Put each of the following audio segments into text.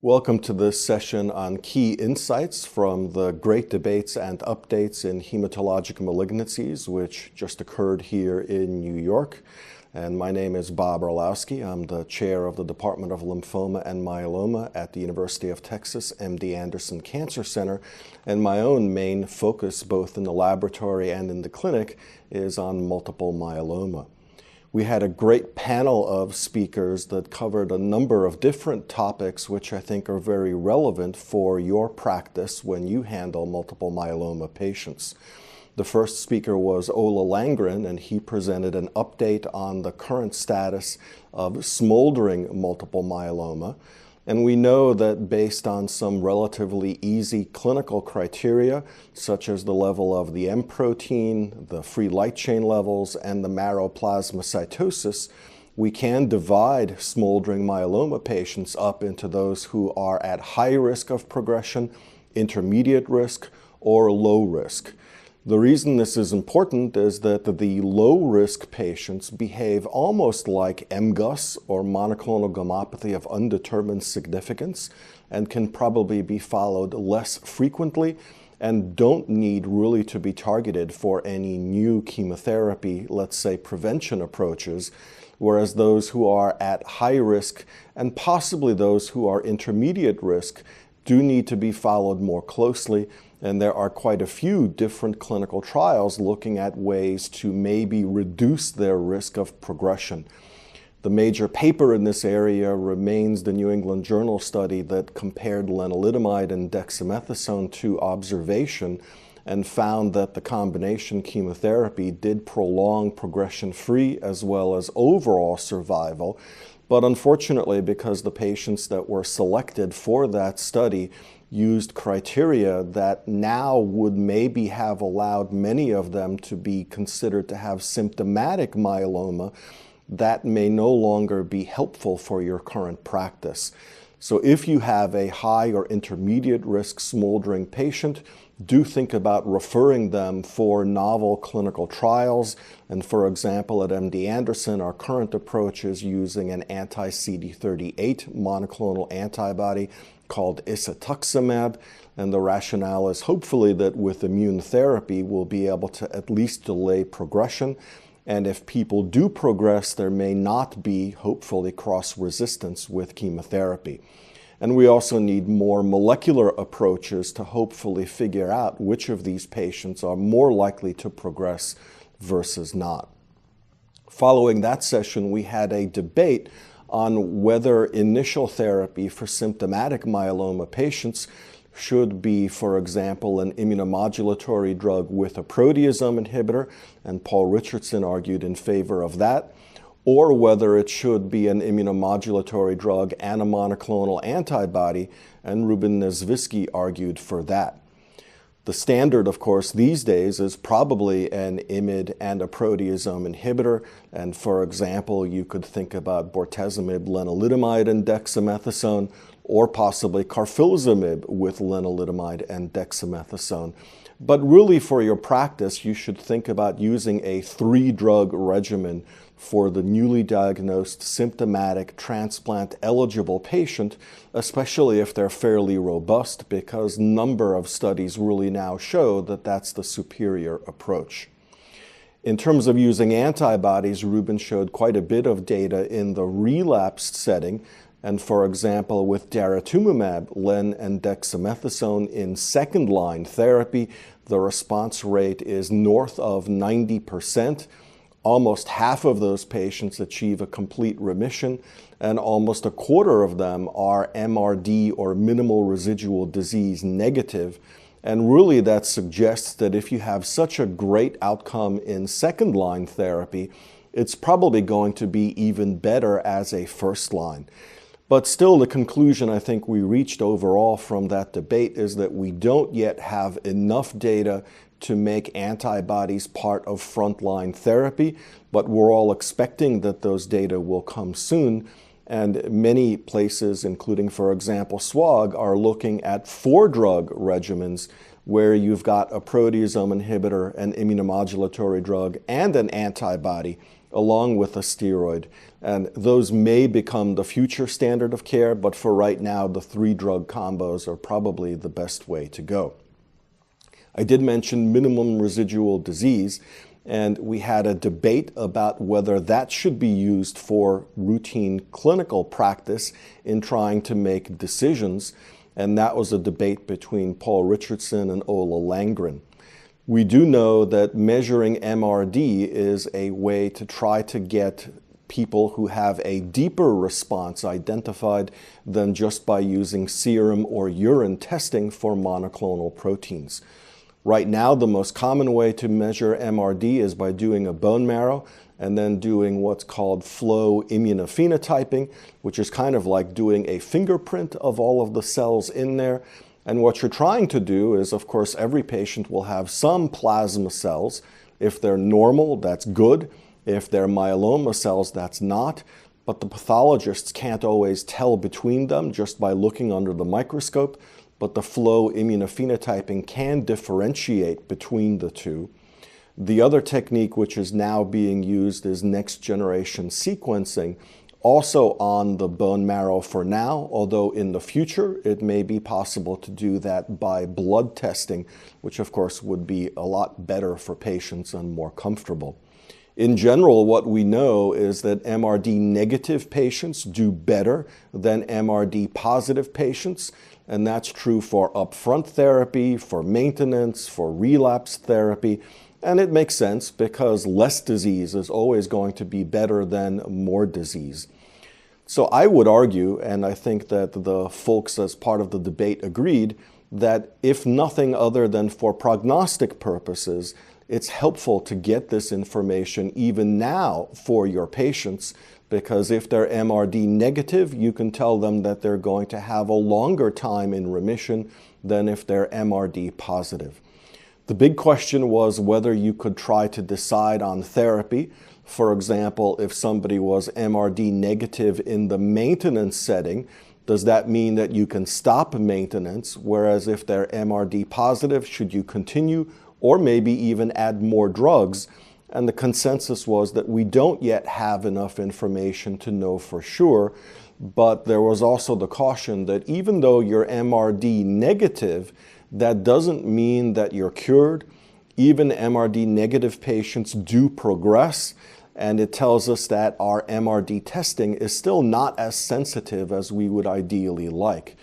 Welcome to this session on key insights from the great debates and updates in hematologic malignancies, which just occurred here in New York. And my name is Bob Orlowski. I'm the chair of the Department of Lymphoma and Myeloma at the University of Texas MD Anderson Cancer Center. And my own main focus, both in the laboratory and in the clinic, is on multiple myeloma. We had a great panel of speakers that covered a number of different topics which I think are very relevant for your practice when you handle multiple myeloma patients. The first speaker was Ola Landgren, and he presented an update on the current status of smoldering multiple myeloma. And we know that based on some relatively easy clinical criteria, such as the level of the M protein, the free light chain levels, and the marrow plasmacytosis, we can divide smoldering myeloma patients up into those who are at high risk of progression, intermediate risk, or low risk. The reason this is important is that the low-risk patients behave almost like MGUS, or monoclonal gammopathy of undetermined significance, and can probably be followed less frequently and don't need really to be targeted for any new chemotherapy, let's say prevention approaches, whereas those who are at high risk and possibly those who are intermediate risk do need to be followed more closely. And there are quite a few different clinical trials looking at ways to maybe reduce their risk of progression. The major paper in this area remains the New England Journal study that compared lenalidomide and dexamethasone to observation and found that the combination chemotherapy did prolong progression-free as well as overall survival. But unfortunately, because the patients that were selected for that study used criteria that now would maybe have allowed many of them to be considered to have symptomatic myeloma, that may no longer be helpful for your current practice. So if you have a high or intermediate risk smoldering patient, do think about referring them for novel clinical trials. And for example, at MD Anderson, our current approach is using an anti-CD38 monoclonal antibody called isatuximab. And the rationale is hopefully that with immune therapy, we'll be able to at least delay progression. And if people do progress, there may not be, hopefully, cross-resistance with chemotherapy. And we also need more molecular approaches to hopefully figure out which of these patients are more likely to progress versus not. Following that session, we had a debate on whether initial therapy for symptomatic myeloma patients should be, for example, an immunomodulatory drug with a proteasome inhibitor, and Paul Richardson argued in favor of that, or whether it should be an immunomodulatory drug and a monoclonal antibody, and Ruben Nesvitsky argued for that. The standard, of course, these days is probably an IMiD and a proteasome inhibitor, and for example, you could think about bortezomib, lenalidomide, and dexamethasone, or possibly carfilzomib with lenalidomide and dexamethasone. But really for your practice, you should think about using a 3-drug regimen for the newly diagnosed symptomatic transplant-eligible patient, especially if they're fairly robust, because a number of studies really now show that that's the superior approach. In terms of using antibodies, Ruben showed quite a bit of data in the relapsed setting. And for example, with daratumumab, len and dexamethasone in second-line therapy, the response rate is north of 90%. Almost half of those patients achieve a complete remission, and almost a quarter of them are MRD or minimal residual disease negative. And really that suggests that if you have such a great outcome in second-line therapy, it's probably going to be even better as a first-line. But still, the conclusion I think we reached overall from that debate is that we don't yet have enough data to make antibodies part of frontline therapy, but we're all expecting that those data will come soon. And many places, including, for example, SWOG, are looking at 4-drug regimens where you've got a proteasome inhibitor, an immunomodulatory drug, and an antibody along with a steroid. And those may become the future standard of care, but for right now, the 3-drug combos are probably the best way to go. I did mention minimum residual disease, and we had a debate about whether that should be used for routine clinical practice in trying to make decisions, and that was a debate between Paul Richardson and Ola Landgren. We do know that measuring MRD is a way to try to get people who have a deeper response identified than just by using serum or urine testing for monoclonal proteins. Right now, the most common way to measure MRD is by doing a bone marrow and then doing what's called flow immunophenotyping, which is kind of like doing a fingerprint of all of the cells in there. And what you're trying to do is, of course, every patient will have some plasma cells. If they're normal, that's good. If they're myeloma cells, that's not. But the pathologists can't always tell between them just by looking under the microscope. But the flow immunophenotyping can differentiate between the two. The other technique which is now being used is next-generation sequencing, also on the bone marrow for now, although in the future it may be possible to do that by blood testing, which of course would be a lot better for patients and more comfortable. In general, what we know is that MRD negative patients do better than MRD positive patients, and that's true for upfront therapy, for maintenance, for relapse therapy. And it makes sense because less disease is always going to be better than more disease. So I would argue, and I think that the folks as part of the debate agreed, that if nothing other than for prognostic purposes, it's helpful to get this information even now for your patients, because if they're MRD negative, you can tell them that they're going to have a longer time in remission than if they're MRD positive. The big question was whether you could try to decide on therapy. For example, if somebody was MRD negative in the maintenance setting, does that mean that you can stop maintenance? Whereas if they're MRD positive, should you continue or maybe even add more drugs? And the consensus was that we don't yet have enough information to know for sure. But there was also the caution that even though you're MRD negative, that doesn't mean that you're cured. Even MRD negative patients do progress, and it tells us that our MRD testing is still not as sensitive as we would ideally like.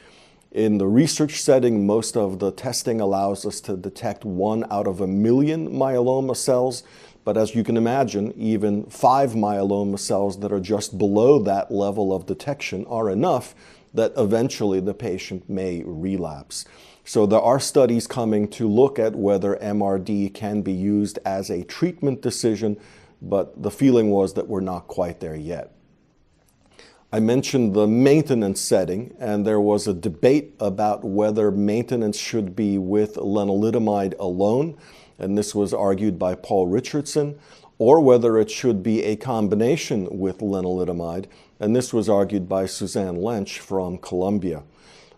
In the research setting, most of the testing allows us to detect 1 out of 1 million myeloma cells, but as you can imagine, even 5 myeloma cells that are just below that level of detection are enough that eventually the patient may relapse. So there are studies coming to look at whether MRD can be used as a treatment decision, but the feeling was that we're not quite there yet. I mentioned the maintenance setting, and there was a debate about whether maintenance should be with lenalidomide alone, and this was argued by Paul Richardson, or whether it should be a combination with lenalidomide, and this was argued by Suzanne Lench from Columbia.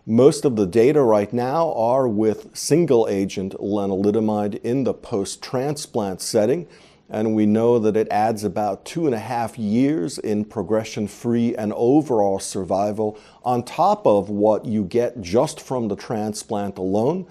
Most of the data right now are with single-agent lenalidomide in the post-transplant setting, and we know that it adds about 2.5 years in progression-free and overall survival on top of what you get just from the transplant alone,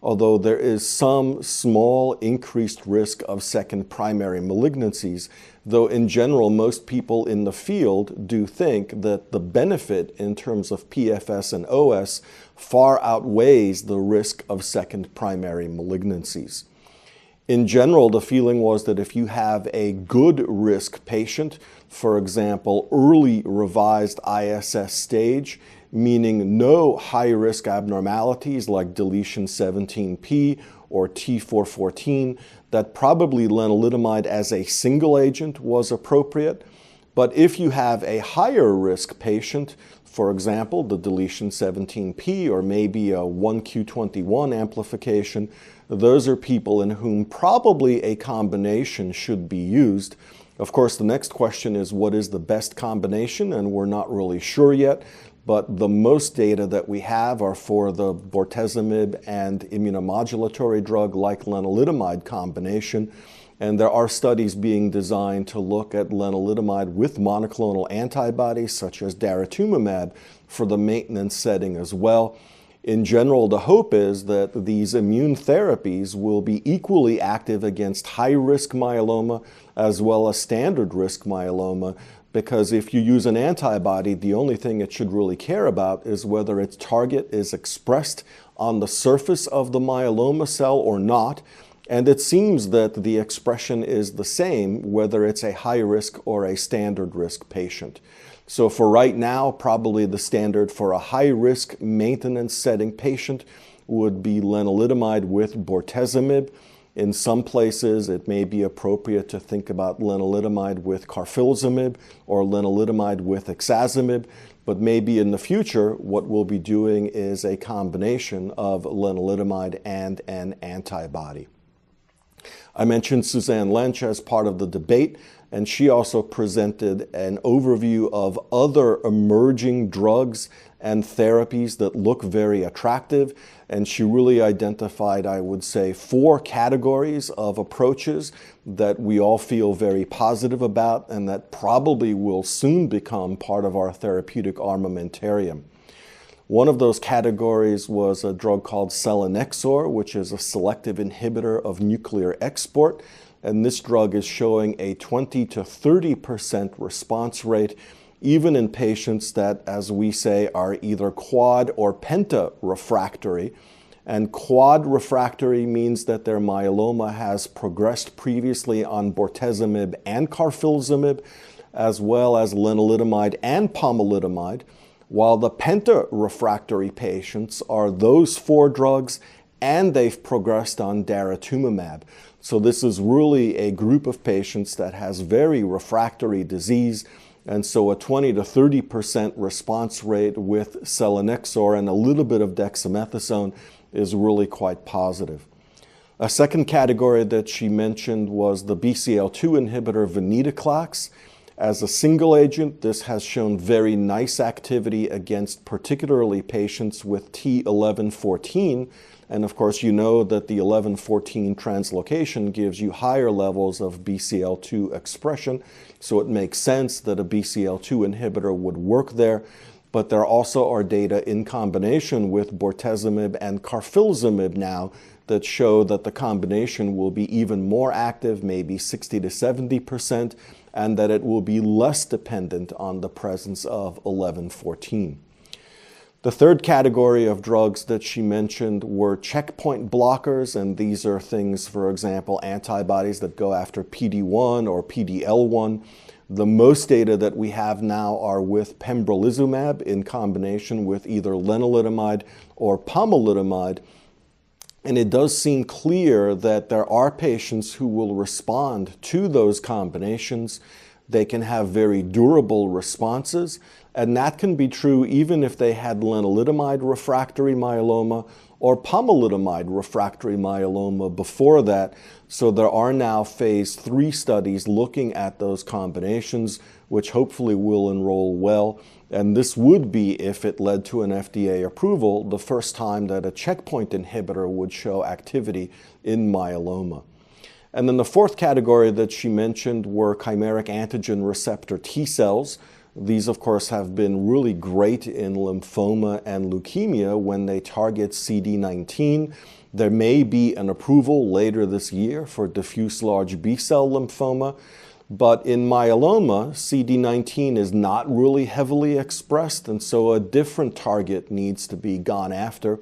although there is some small increased risk of second primary malignancies, though in general most people in the field do think that the benefit in terms of PFS and OS far outweighs the risk of second primary malignancies. In general, the feeling was that if you have a good risk patient, for example, early revised ISS stage, meaning no high-risk abnormalities like deletion 17p or T414, that probably lenalidomide as a single agent was appropriate. But if you have a higher risk patient, for example, the deletion 17p or maybe a 1q21 amplification, those are people in whom probably a combination should be used. Of course, the next question is what is the best combination, and we're not really sure yet. But the most data that we have are for the bortezomib and immunomodulatory drug like lenalidomide combination. And there are studies being designed to look at lenalidomide with monoclonal antibodies such as daratumumab for the maintenance setting as well. In general, the hope is that these immune therapies will be equally active against high-risk myeloma as well as standard-risk myeloma, because if you use an antibody, the only thing it should really care about is whether its target is expressed on the surface of the myeloma cell or not. And it seems that the expression is the same whether it's a high-risk or a standard-risk patient. So for right now, probably the standard for a high-risk maintenance setting patient would be lenalidomide with bortezomib. In some places, it may be appropriate to think about lenalidomide with carfilzomib or lenalidomide with ixazomib, but maybe in the future, what we'll be doing is a combination of lenalidomide and an antibody. I mentioned Suzanne Lench as part of the debate, and she also presented an overview of other emerging drugs and therapies that look very attractive. And she really identified, I would say, 4 categories of approaches that we all feel very positive about and that probably will soon become part of our therapeutic armamentarium. One of those categories was a drug called selinexor, which is a selective inhibitor of nuclear export. And this drug is showing a 20 to 30% response rate, even in patients that, as we say, are either quad or penta refractory. And quad refractory means that their myeloma has progressed previously on bortezomib and carfilzomib, as well as lenalidomide and pomalidomide, while the penta refractory patients are those 4 drugs and they've progressed on daratumumab. So this is really a group of patients that has very refractory disease, and so a 20 to 30% response rate with selinexor and a little bit of dexamethasone is really quite positive. A second category that she mentioned was the BCL2 inhibitor venetoclax. As a single agent, this has shown very nice activity against particularly patients with T1114. And of course, you know that the 1114 translocation gives you higher levels of BCL2 expression. So it makes sense that a BCL2 inhibitor would work there. But there also are data in combination with bortezomib and carfilzomib now that show that the combination will be even more active, maybe 60 to 70%, and that it will be less dependent on the presence of 1114. The third category of drugs that she mentioned were checkpoint blockers, and these are things, for example, antibodies that go after PD-1 or PD-L1. The most data that we have now are with pembrolizumab in combination with either lenalidomide or pomalidomide. And it does seem clear that there are patients who will respond to those combinations. They can have very durable responses, and that can be true even if they had lenalidomide refractory myeloma or pomalidomide refractory myeloma before that. So there are now phase 3 studies looking at those combinations, which hopefully will enroll well. And this would be, if it led to an FDA approval, the first time that a checkpoint inhibitor would show activity in myeloma. And then the fourth category that she mentioned were chimeric antigen receptor T cells. These, of course, have been really great in lymphoma and leukemia when they target CD19. There may be an approval later this year for diffuse large B-cell lymphoma. But in myeloma, CD19 is not really heavily expressed, and so a different target needs to be gone after.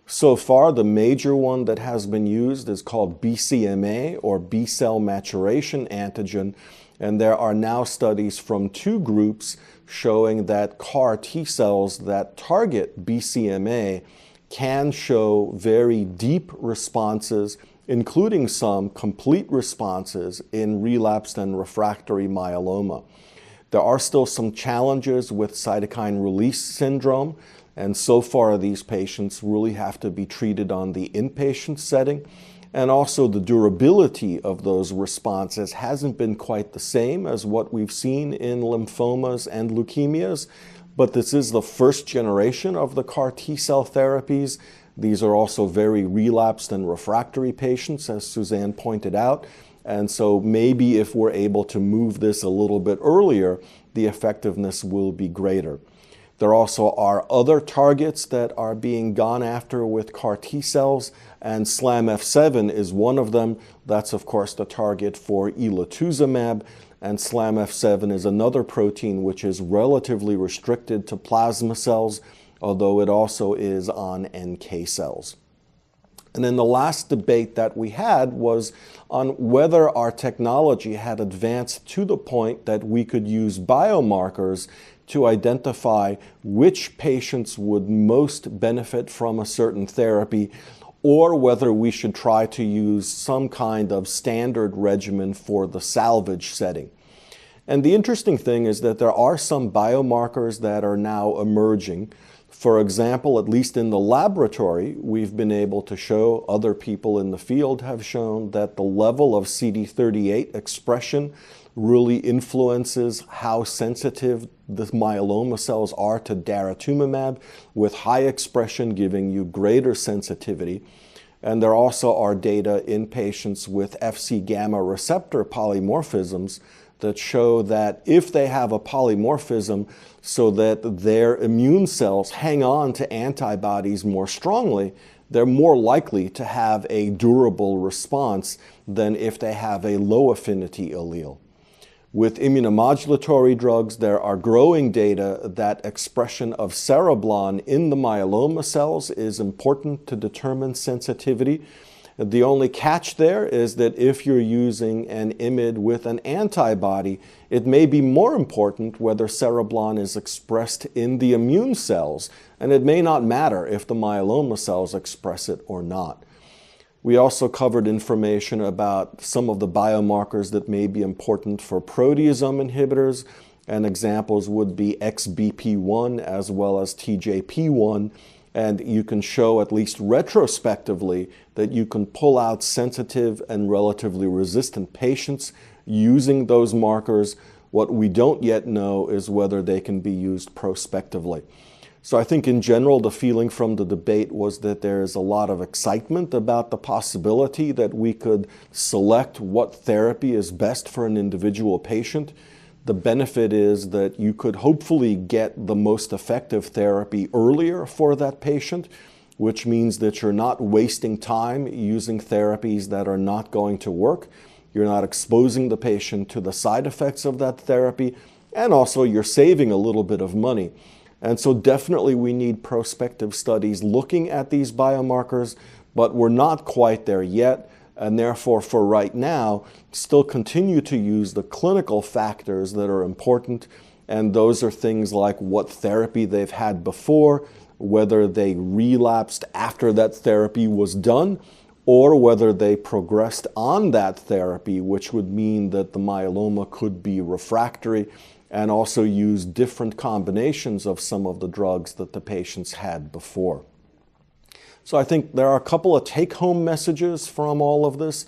So far, the major one that has been used is called BCMA, or B-cell maturation antigen, and there are now studies from 2 groups showing that CAR T cells that target BCMA can show very deep responses, including some complete responses in relapsed and refractory myeloma. There are still some challenges with cytokine release syndrome, and so far these patients really have to be treated on the inpatient setting. And also the durability of those responses hasn't been quite the same as what we've seen in lymphomas and leukemias, but this is the first generation of the CAR T-cell therapies. These are also very relapsed and refractory patients, as Suzanne pointed out, And so maybe if we're able to move this a little bit earlier, the effectiveness will be greater. There also are other targets that are being gone after with CAR T cells, and SLAMF7 is one of them. That's, of course, the target for elotuzumab, and SLAMF7 is another protein which is relatively restricted to plasma cells, although it also is on NK cells. And then the last debate that we had was on whether our technology had advanced to the point that we could use biomarkers to identify which patients would most benefit from a certain therapy, or whether we should try to use some kind of standard regimen for the salvage setting. And the interesting thing is that there are some biomarkers that are now emerging. For example, at least in the laboratory, we've been able to show, other people in the field have shown, that the level of CD38 expression really influences how sensitive the myeloma cells are to daratumumab, with high expression giving you greater sensitivity. And there also are data in patients with Fc gamma receptor polymorphisms that show that if they have a polymorphism so that their immune cells hang on to antibodies more strongly, they're more likely to have a durable response than if they have a low affinity allele. With immunomodulatory drugs, there are growing data that expression of cereblon in the myeloma cells is important to determine sensitivity. The only catch there is that if you're using an IMiD with an antibody, it may be more important whether cereblon is expressed in the immune cells, and it may not matter if the myeloma cells express it or not. We also covered information about some of the biomarkers that may be important for proteasome inhibitors, and examples would be XBP1 as well as TJP1. And you can show, at least retrospectively, that you can pull out sensitive and relatively resistant patients using those markers. What we don't yet know is whether they can be used prospectively. So I think in general, the feeling from the debate was that there is a lot of excitement about the possibility that we could select what therapy is best for an individual patient. The benefit is that you could hopefully get the most effective therapy earlier for that patient, which means that you're not wasting time using therapies that are not going to work. You're not exposing the patient to the side effects of that therapy, and also you're saving a little bit of money. And so definitely we need prospective studies looking at these biomarkers, but we're not quite there yet. And therefore, for right now, still continue to use the clinical factors that are important. And those are things like what therapy they've had before, whether they relapsed after that therapy was done, or whether they progressed on that therapy, which would mean that the myeloma could be refractory, and also use different combinations of some of the drugs that the patients had before. So I think there are a couple of take-home messages from all of this.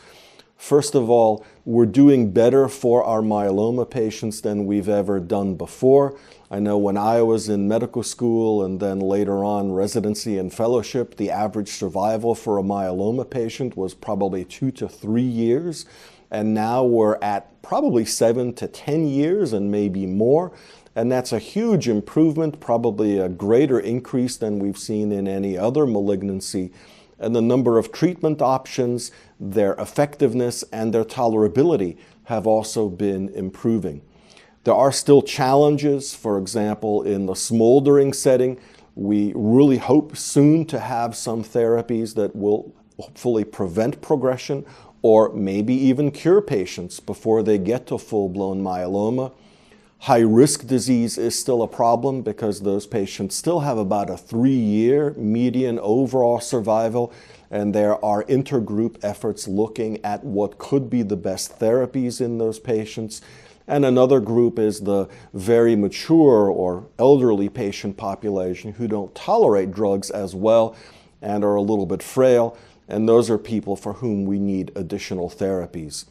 First of all, we're doing better for our myeloma patients than we've ever done before. I know when I was in medical school and then later on residency and fellowship, the average survival for a myeloma patient was probably 2 to 3 years. And now we're at probably 7 to 10 years and maybe more. And that's a huge improvement, probably a greater increase than we've seen in any other malignancy. And the number of treatment options, their effectiveness, and their tolerability have also been improving. There are still challenges, for example, in the smoldering setting. We really hope soon to have some therapies that will hopefully prevent progression or maybe even cure patients before they get to full-blown myeloma. High-risk disease is still a problem because those patients still have about a 3-year median overall survival, and there are intergroup efforts looking at what could be the best therapies in those patients. And another group is the very mature or elderly patient population who don't tolerate drugs as well and are a little bit frail, and those are people for whom we need additional therapies.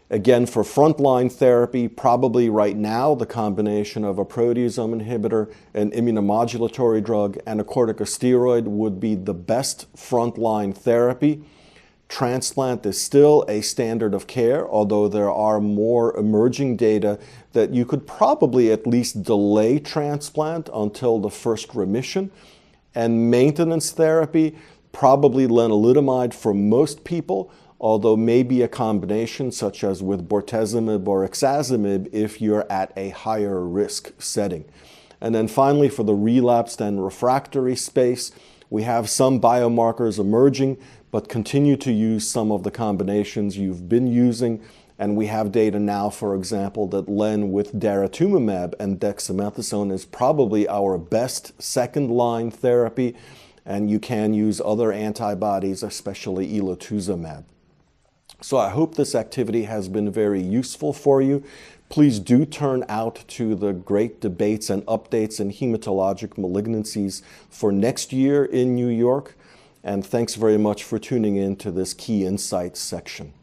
Again, for frontline therapy, probably right now the combination of a proteasome inhibitor, an immunomodulatory drug, and a corticosteroid would be the best frontline therapy. Transplant is still a standard of care, although there are more emerging data that you could probably at least delay transplant until the first remission. And maintenance therapy, probably lenalidomide for most people, although maybe a combination such as with bortezomib or ixazomib if you're at a higher risk setting. And then finally, for the relapsed and refractory space, we have some biomarkers emerging, but continue to use some of the combinations you've been using. And we have data now, for example, that len with daratumumab and dexamethasone is probably our best second-line therapy. And you can use other antibodies, especially elotuzumab. So I hope this activity has been very useful for you. Please do turn out to the great debates and updates in hematologic malignancies for next year in New York. And thanks very much for tuning in to this Key Insights section.